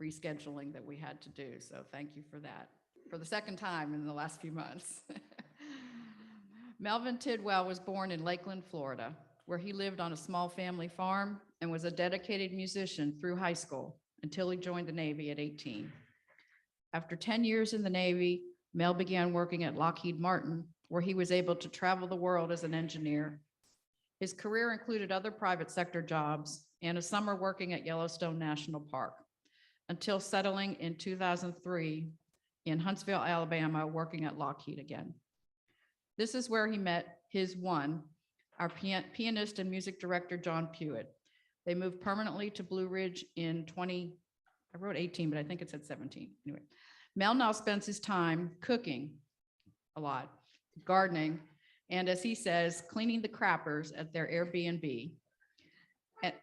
rescheduling that we had to do. So thank you for that, for the second time in the last few months. Melvin Tidwell was born in Lakeland, Florida, where he lived on a small family farm and was a dedicated musician through high school until he joined the Navy at 18. After 10 years in the Navy, Mel began working at Lockheed Martin, where he was able to travel the world as an engineer. His career included other private sector jobs and a summer working at Yellowstone National Park, until settling in 2003 in Huntsville, Alabama, working at Lockheed again. This is where he met his one, our pianist and music director, John Pewitt. They moved permanently to Blue Ridge in I wrote 18, but I think it said 17. Anyway, Mel now spends his time cooking a lot, gardening, and as he says, cleaning the crappers at their Airbnb. And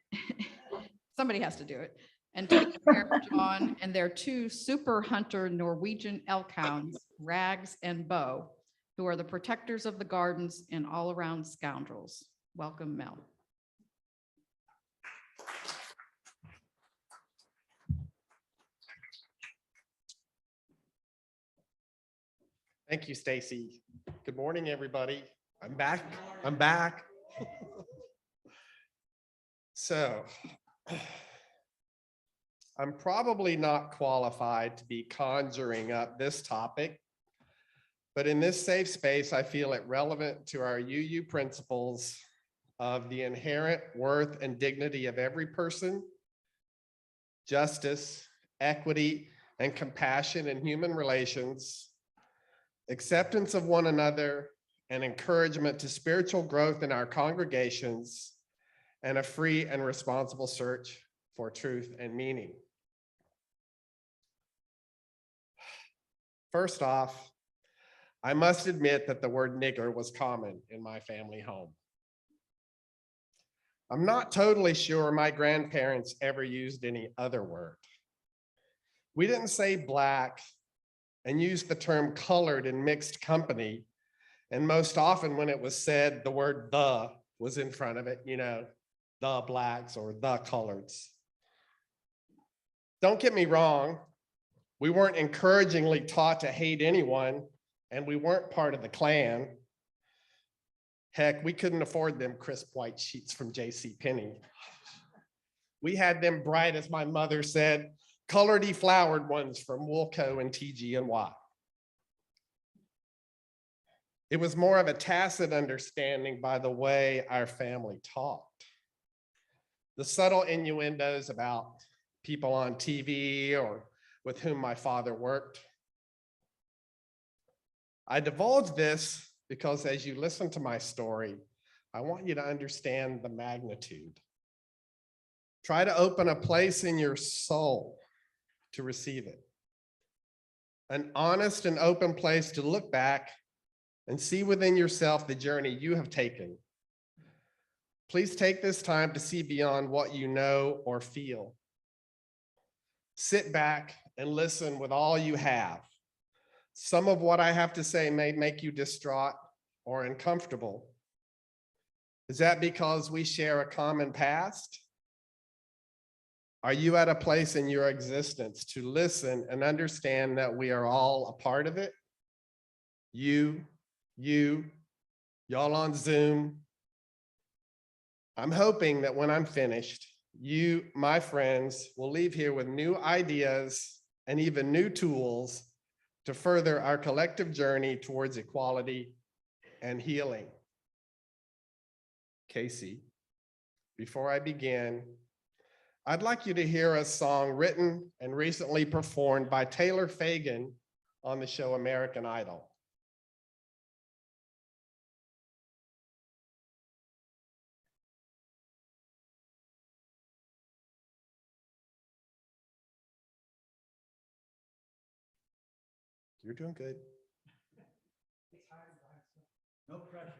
somebody has to do it. And taking care of John and their two super hunter Norwegian elk hounds, Rags and Bo, who are the protectors of the gardens and all-around scoundrels. Welcome, Mel. Thank you, Stacy. Good morning, everybody. I'm back. I'm back. So, I'm probably not qualified to be conjuring up this topic, but in this safe space, I feel it relevant to our UU principles of the inherent worth and dignity of every person, justice, equity, and compassion in human relations, acceptance of one another, and encouragement to spiritual growth in our congregations, and a free and responsible search for truth and meaning. First off, I must admit that the word nigger was common in my family home. I'm not totally sure my grandparents ever used any other word. We didn't say black and used the term colored in mixed company. And most often when it was said, the word the was in front of it, you know, the blacks or the coloreds. Don't get me wrong, we weren't encouragingly taught to hate anyone, and we weren't part of the Klan. Heck, we couldn't afford them crisp white sheets from JCPenney. We had them bright, as my mother said, coloredy flowered ones from Woolco and TG&Y. It was more of a tacit understanding by the way our family talked. The subtle innuendos about people on TV or with whom my father worked. I divulge this because as you listen to my story, I want you to understand the magnitude. Try to open a place in your soul to receive it. An honest and open place to look back and see within yourself the journey you have taken. Please take this time to see beyond what you know or feel. Sit back and listen with all you have. Some of what I have to say may make you distraught or uncomfortable. Is that because we share a common past? Are you at a place in your existence to listen and understand that we are all a part of it? You, y'all on Zoom. I'm hoping that when I'm finished, you, my friends, will leave here with new ideas and even new tools to further our collective journey towards equality and healing. Casey, before I begin, I'd like you to hear a song written and recently performed by Taylor Fagan on the show American Idol. You're doing good. No pressure.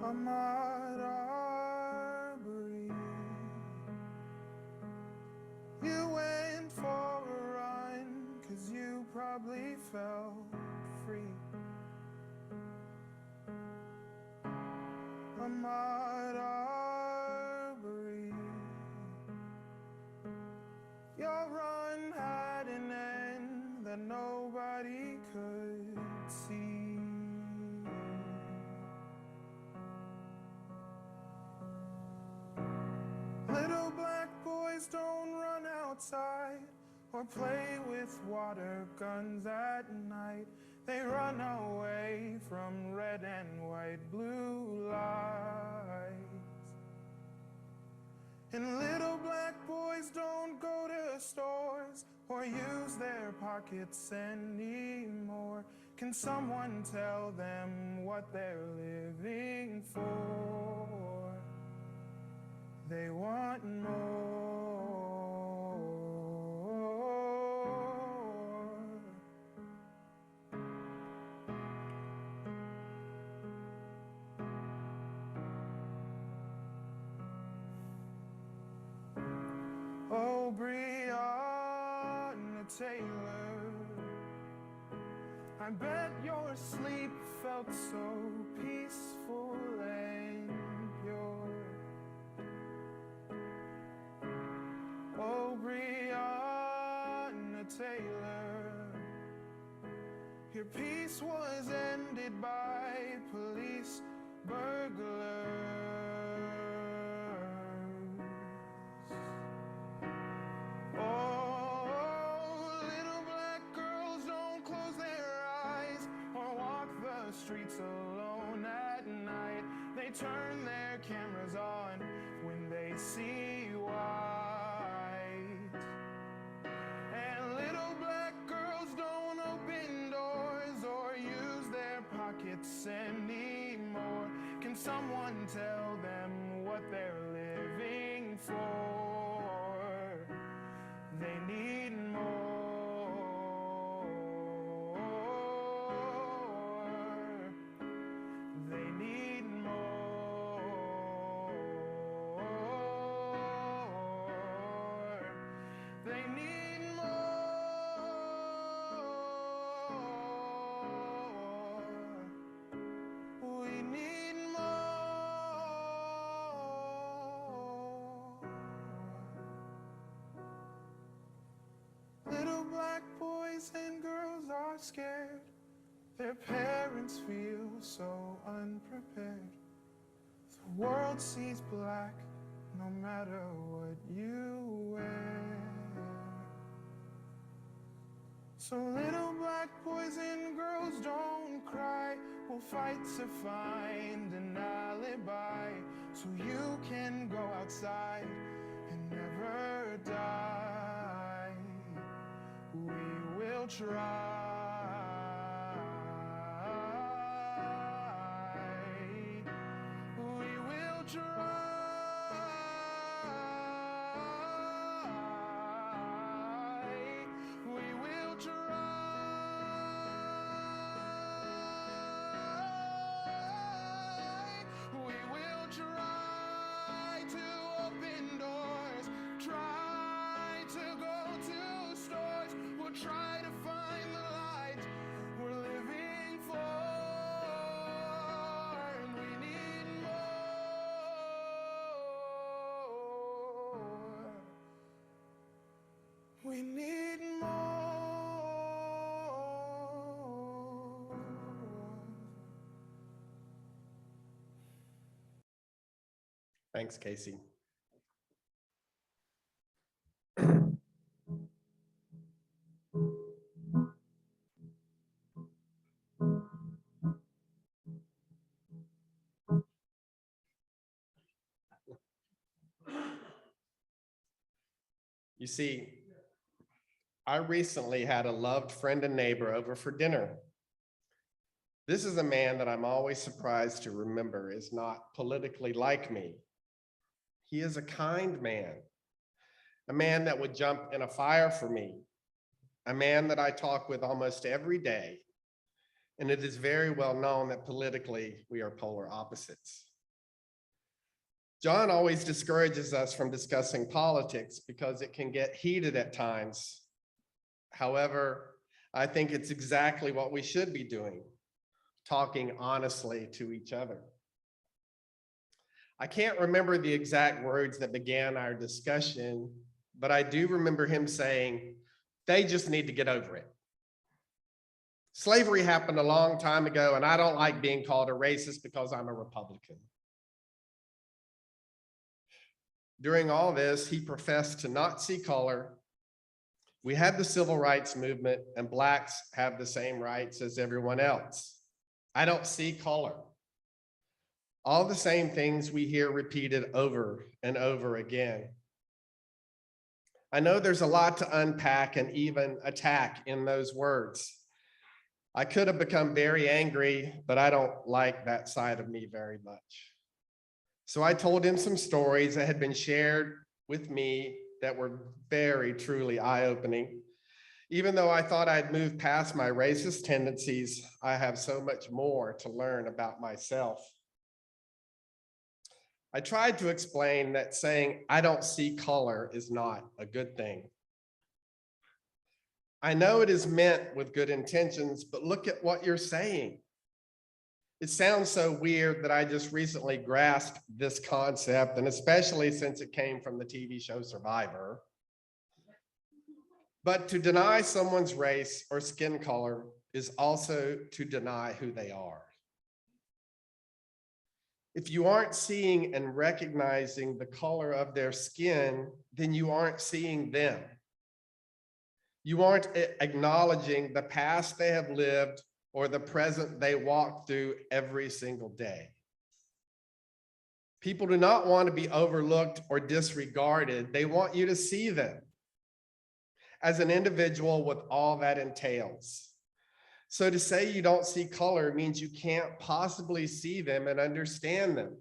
Ahmaud Arbery. You went for a run, 'cause you probably felt free. Ahmaud Arbery. Your run had an end that nobody could see. Little black boys don't run outside or play with water guns at night. They run away from red and white, blue lights. And little black boys don't go to stores or use their pockets anymore. Can someone tell them what they're living for? They want more. Oh, Breonna Taylor, I bet your sleep felt so peaceful and pure. Oh, Breonna Taylor, your peace was ended by police burglars. Oh, little black girls don't close their eyes or walk the streets alone at night. They turn their cameras on when they see white. And little black girls don't open doors or use their pockets anymore. Can someone tell them what they're living for? They need more. They need more. They need more. We need more. Little black boys and girls are scared. Their parents feel so unprepared. The world sees black no matter what you wear. So little black boys and girls don't cry. We'll fight to find an alibi so you can go outside and never die. We will try. We will try. We will try. We will try to open doors. Try to go to stores. We'll try to find the light we're living for. And we need more. We need more. Thanks, Casey. You see, I recently had a loved friend and neighbor over for dinner. This is a man that I'm always surprised to remember is not politically like me. He is a kind man, a man that would jump in a fire for me, a man that I talk with almost every day. And it is very well known that politically we are polar opposites. John always discourages us from discussing politics because it can get heated at times. However, I think it's exactly what we should be doing, talking honestly to each other. I can't remember the exact words that began our discussion, but I do remember him saying, they just need to get over it. Slavery happened a long time ago, and I don't like being called a racist because I'm a Republican. During all this, he professed to not see color. We had the civil rights movement, and Blacks have the same rights as everyone else. I don't see color. All the same things we hear repeated over and over again. I know there's a lot to unpack and even attack in those words. I could have become very angry, but I don't like that side of me very much. So I told him some stories that had been shared with me that were very truly eye-opening. Even though I thought I'd moved past my racist tendencies, I have so much more to learn about myself. I tried to explain that saying I don't see color is not a good thing. I know it is meant with good intentions, but look at what you're saying. It sounds so weird that I just recently grasped this concept, and especially since it came from the TV show Survivor. But to deny someone's race or skin color is also to deny who they are. If you aren't seeing and recognizing the color of their skin, then you aren't seeing them. You aren't acknowledging the past they have lived or the present they walk through every single day. People do not want to be overlooked or disregarded. They want you to see them as an individual with all that entails. So to say you don't see color means you can't possibly see them and understand them.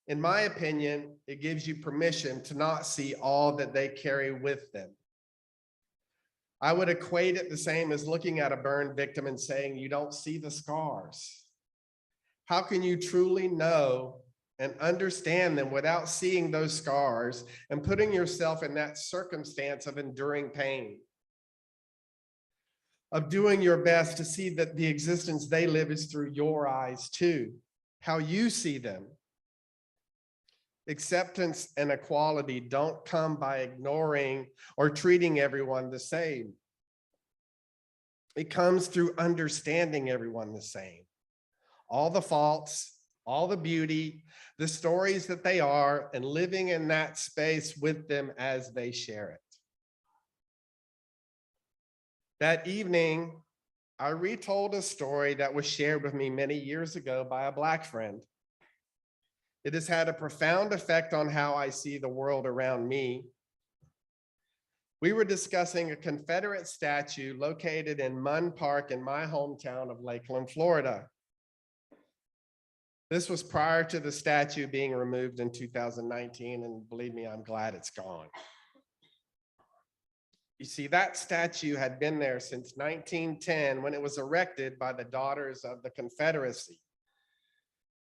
In my opinion, it gives you permission to not see all that they carry with them. I would equate it the same as looking at a burn victim and saying you don't see the scars. How can you truly know and understand them without seeing those scars and putting yourself in that circumstance of enduring pain? Of doing your best to see that the existence they live is through your eyes too, how you see them. Acceptance and equality don't come by ignoring or treating everyone the same. It comes through understanding everyone the same. All the faults, all the beauty, the stories that they are, and living in that space with them as they share it. That evening, I retold a story that was shared with me many years ago by a Black friend. It has had a profound effect on how I see the world around me. We were discussing a Confederate statue located in Munn Park in my hometown of Lakeland, Florida. This was prior to the statue being removed in 2019, and believe me, I'm glad it's gone. You see, that statue had been there since 1910 when it was erected by the Daughters of the Confederacy.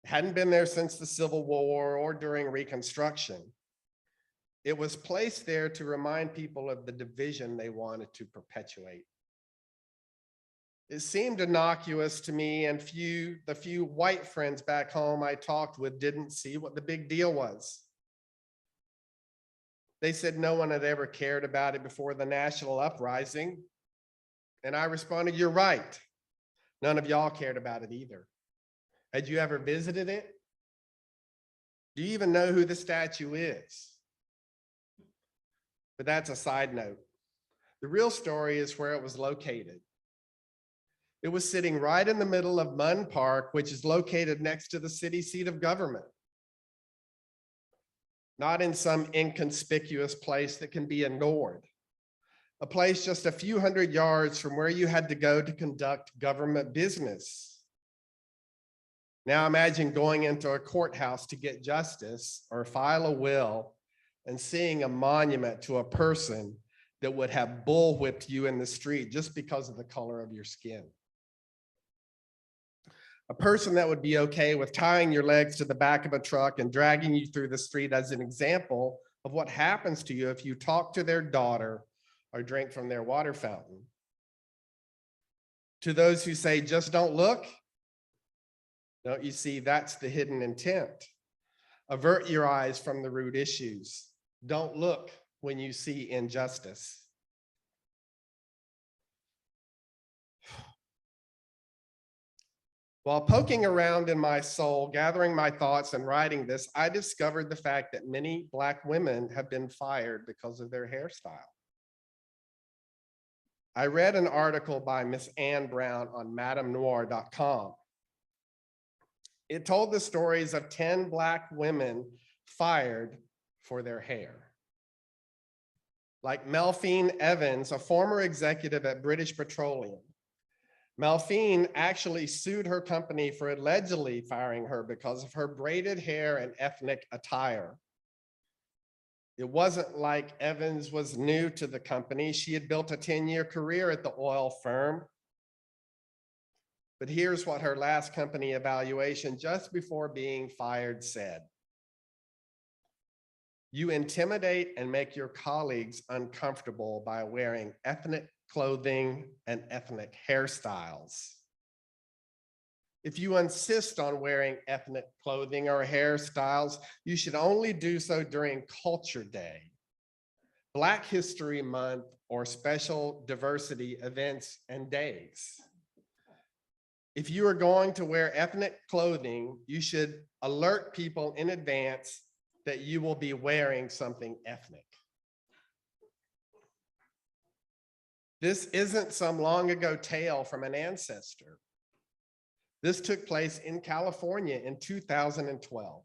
It hadn't been there since the Civil War or during Reconstruction. It was placed there to remind people of the division they wanted to perpetuate. It seemed innocuous to me, and the few white friends back home I talked with didn't see what the big deal was. They said no one had ever cared about it before the national uprising. And I responded, you're right. None of y'all cared about it either. Had you ever visited it? Do you even know who the statue is? But that's a side note. The real story is where it was located. It was sitting right in the middle of Munn Park, which is located next to the city seat of government. Not in some inconspicuous place that can be ignored. A place just a few hundred yards from where you had to go to conduct government business. Now imagine going into a courthouse to get justice or file a will and seeing a monument to a person that would have bullwhipped you in the street just because of the color of your skin. A person that would be okay with tying your legs to the back of a truck and dragging you through the street as an example of what happens to you if you talk to their daughter or drink from their water fountain. To those who say, just don't look, don't you see, that's the hidden intent. Avert your eyes from the root issues. Don't look when you see injustice. While poking around in my soul, gathering my thoughts and writing this, I discovered the fact that many Black women have been fired because of their hairstyle. I read an article by Miss Ann Brown on madamnoir.com. It told the stories of 10 Black women fired for their hair. Like Melphine Evans, a former executive at British Petroleum. Melphine actually sued her company for allegedly firing her because of her braided hair and ethnic attire. It wasn't like Evans was new to the company. She had built a 10-year career at the oil firm. But here's what her last company evaluation just before being fired said. You intimidate and make your colleagues uncomfortable by wearing ethnic clothing and ethnic hairstyles. If you insist on wearing ethnic clothing or hairstyles, you should only do so during Culture Day, Black History Month, or special diversity events and days. If you are going to wear ethnic clothing, you should alert people in advance that you will be wearing something ethnic. This isn't some long ago tale from an ancestor. This took place in California in 2012.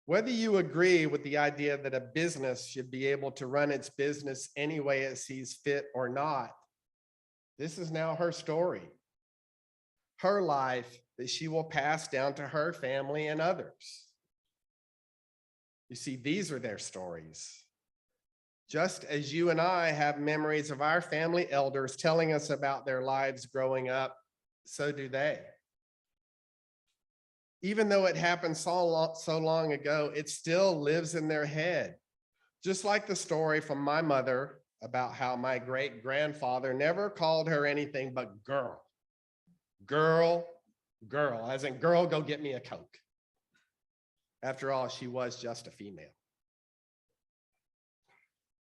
Whether you agree with the idea that a business should be able to run its business any way it sees fit or not, this is now her story, her life that she will pass down to her family and others. You see, these are their stories. Just as you and I have memories of our family elders telling us about their lives growing up, so do they. Even though it happened so long ago, it still lives in their head. Just like the story from my mother about how my great-grandfather never called her anything but girl. Girl, girl, as in girl, go get me a Coke. After all, she was just a female.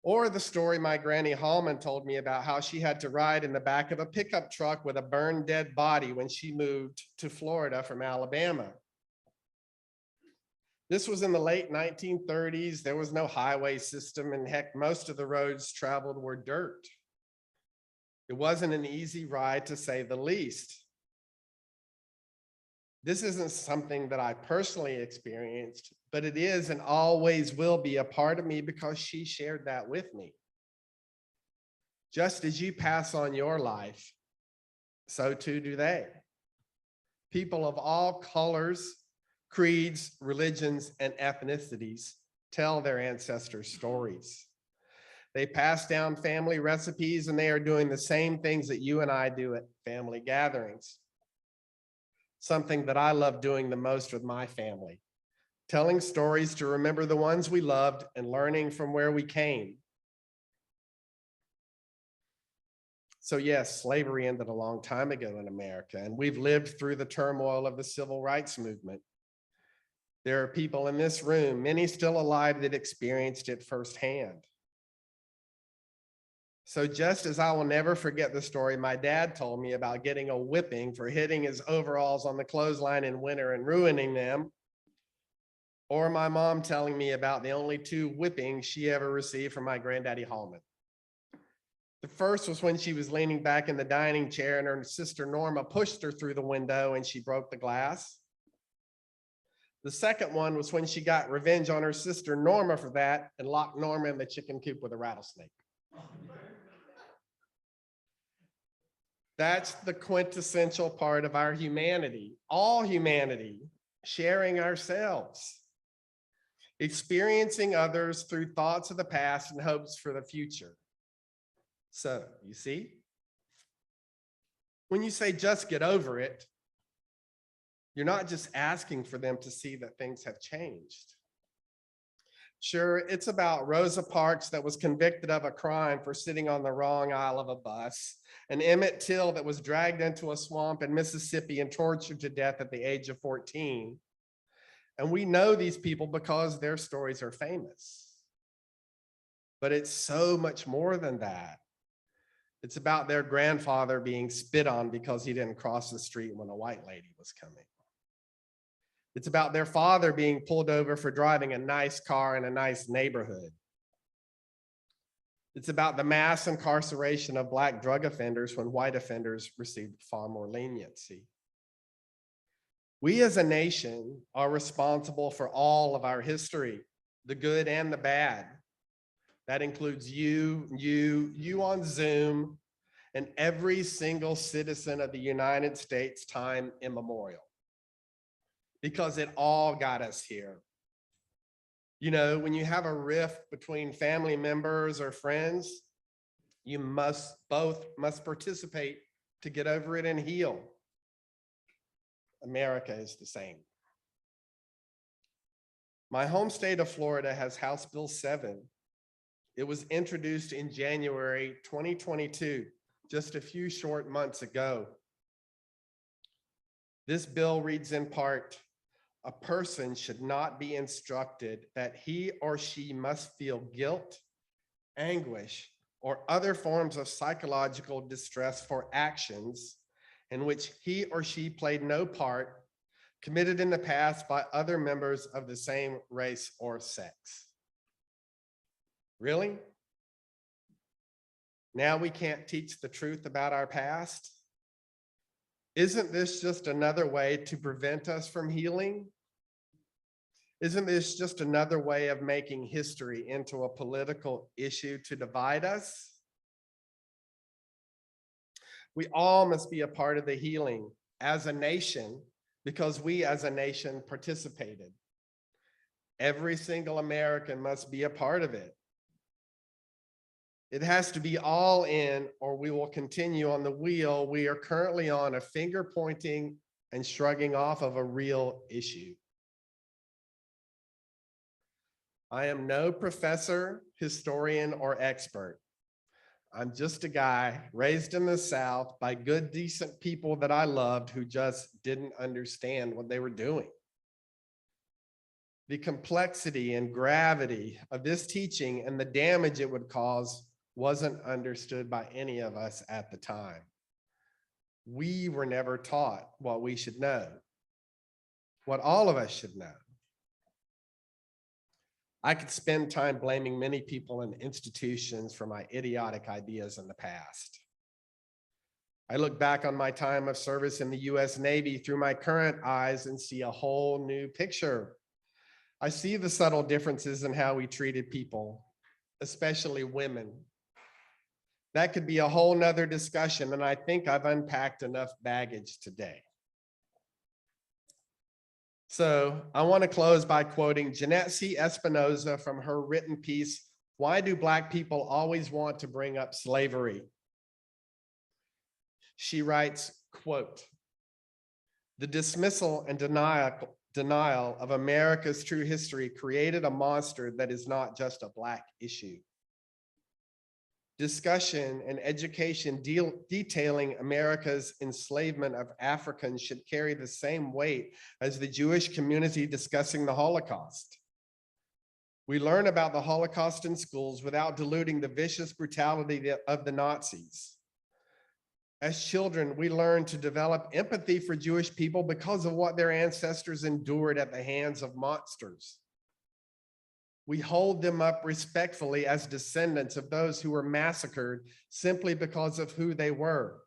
Or the story my Granny Hallman told me about how she had to ride in the back of a pickup truck with a burned dead body when she moved to Florida from Alabama. This was in the late 1930s. There was no highway system, and heck, most of the roads traveled were dirt. It wasn't an easy ride, to say the least. This isn't something that I personally experienced, but it is and always will be a part of me because she shared that with me. Just as you pass on your life, so too do they. People of all colors, creeds, religions, and ethnicities tell their ancestors' stories. They pass down family recipes, and they are doing the same things that you and I do at family gatherings. Something that I love doing the most with my family, telling stories to remember the ones we loved and learning from where we came. So yes, slavery ended a long time ago in America, and we've lived through the turmoil of the civil rights movement. There are people in this room, many still alive, that experienced it firsthand. So just as I will never forget the story my dad told me about getting a whipping for hitting his overalls on the clothesline in winter and ruining them, or my mom telling me about the only 2 whippings she ever received from my granddaddy Hallman. The first was when she was leaning back in the dining chair and her sister Norma pushed her through the window and she broke the glass. The second one was when she got revenge on her sister Norma for that and locked Norma in the chicken coop with a rattlesnake. That's the quintessential part of our humanity, all humanity, sharing ourselves, experiencing others through thoughts of the past and hopes for the future. So, you see, when you say just get over it, You're not just asking for them to see that things have changed. Sure, it's about Rosa Parks that was convicted of a crime for sitting on the wrong aisle of a bus, and Emmett Till that was dragged into a swamp in Mississippi and tortured to death at the age of 14. And we know these people because their stories are famous. But it's so much more than that. It's about their grandfather being spit on because he didn't cross the street when a white lady was coming. It's about their father being pulled over for driving a nice car in a nice neighborhood. It's about the mass incarceration of Black drug offenders when white offenders received far more leniency. We as a nation are responsible for all of our history, the good and the bad. That includes you on Zoom, and every single citizen of the United States time immemorial. Because it all got us here. You know, when you have a rift between family members or friends, you both must participate to get over it and heal. America is the same. My home state of Florida has House Bill 7. It was introduced in January 2022, just a few short months ago. This bill reads in part, a person should not be instructed that he or she must feel guilt, anguish, or other forms of psychological distress for actions in which he or she played no part, committed in the past by other members of the same race or sex. Really? Now we can't teach the truth about our past? Isn't this just another way to prevent us from healing? Isn't this just another way of making history into a political issue to divide us? We all must be a part of the healing as a nation because we as a nation participated. Every single American must be a part of it. It has to be all in, or we will continue on the wheel we are currently on, a finger pointing and shrugging off of a real issue. I am no professor, historian, or expert. I'm just a guy raised in the South by good, decent people that I loved who just didn't understand what they were doing. The complexity and gravity of this teaching and the damage it would cause wasn't understood by any of us at the time. We were never taught what we should know, what all of us should know. I could spend time blaming many people and institutions for my idiotic ideas in the past. I look back on my time of service in the US Navy through my current eyes and see a whole new picture. I see the subtle differences in how we treated people, especially women. That could be a whole nother discussion, and I think I've unpacked enough baggage today. So I want to close by quoting Jeanette C. Espinosa from her written piece, Why Do Black People Always Want to Bring Up Slavery? She writes, quote, the dismissal and denial of America's true history created a monster that is not just a Black issue. Discussion and education detailing America's enslavement of Africans should carry the same weight as the Jewish community discussing the Holocaust. We learn about the Holocaust in schools without diluting the vicious brutality of the Nazis. As children, we learn to develop empathy for Jewish people because of what their ancestors endured at the hands of monsters. We hold them up respectfully as descendants of those who were massacred simply because of who they were,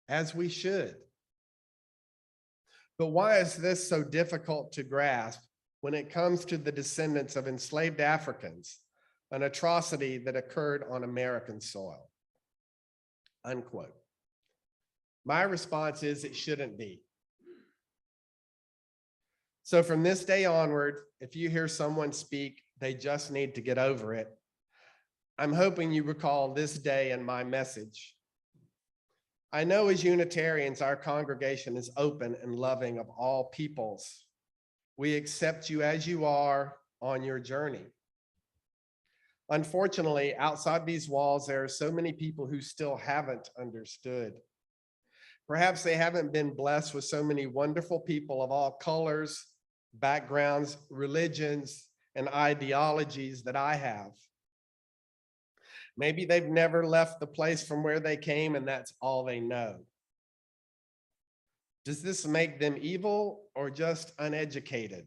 as we should. But why is this so difficult to grasp when it comes to the descendants of enslaved Africans, an atrocity that occurred on American soil? Unquote. My response is it shouldn't be. So from this day onward, if you hear someone speak, they just need to get over it, I'm hoping you recall this day in my message. I know as Unitarians, our congregation is open and loving of all peoples. We accept you as you are on your journey. Unfortunately, outside these walls, there are so many people who still haven't understood. Perhaps they haven't been blessed with so many wonderful people of all colors, backgrounds, religions, and ideologies that I have. Maybe they've never left the place from where they came and that's all they know. Does this make them evil or just uneducated?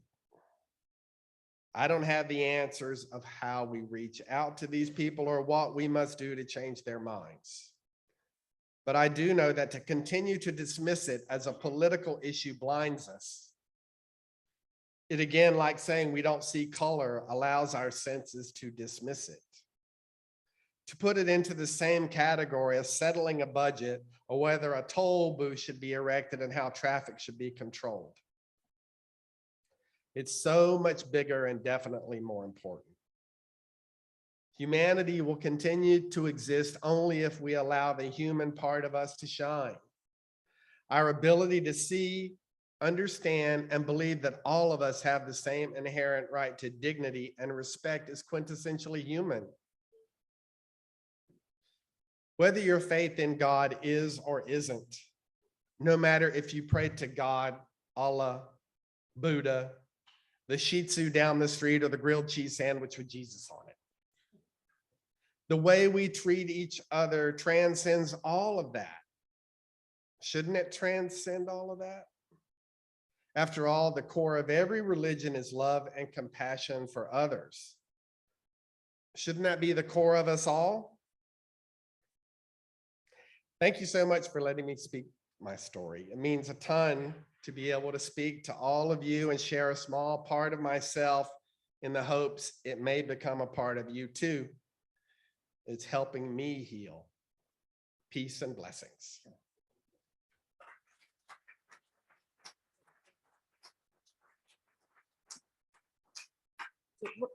I don't have the answers of how we reach out to these people or what we must do to change their minds. But I do know that to continue to dismiss it as a political issue blinds us. It again, like saying we don't see color, allows our senses to dismiss it. To put it into the same category as settling a budget or whether a toll booth should be erected and how traffic should be controlled. It's so much bigger and definitely more important. Humanity will continue to exist only if we allow the human part of us to shine. Our ability to see, understand, and believe that all of us have the same inherent right to dignity and respect is quintessentially human. Whether your faith in God is or isn't, no matter if you pray to God, Allah, Buddha, the Shih Tzu down the street, or the grilled cheese sandwich with Jesus on it. The way we treat each other transcends all of that. Shouldn't it transcend all of that? After all, the core of every religion is love and compassion for others. Shouldn't that be the core of us all? Thank you so much for letting me speak my story. It means a ton to be able to speak to all of you and share a small part of myself in the hopes it may become a part of you too. It's helping me heal. Peace and blessings.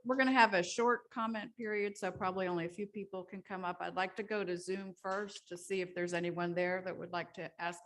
We're going to have a short comment period, so probably only a few people can come up. I'd like to go to Zoom first to see if there's anyone there that would like to ask a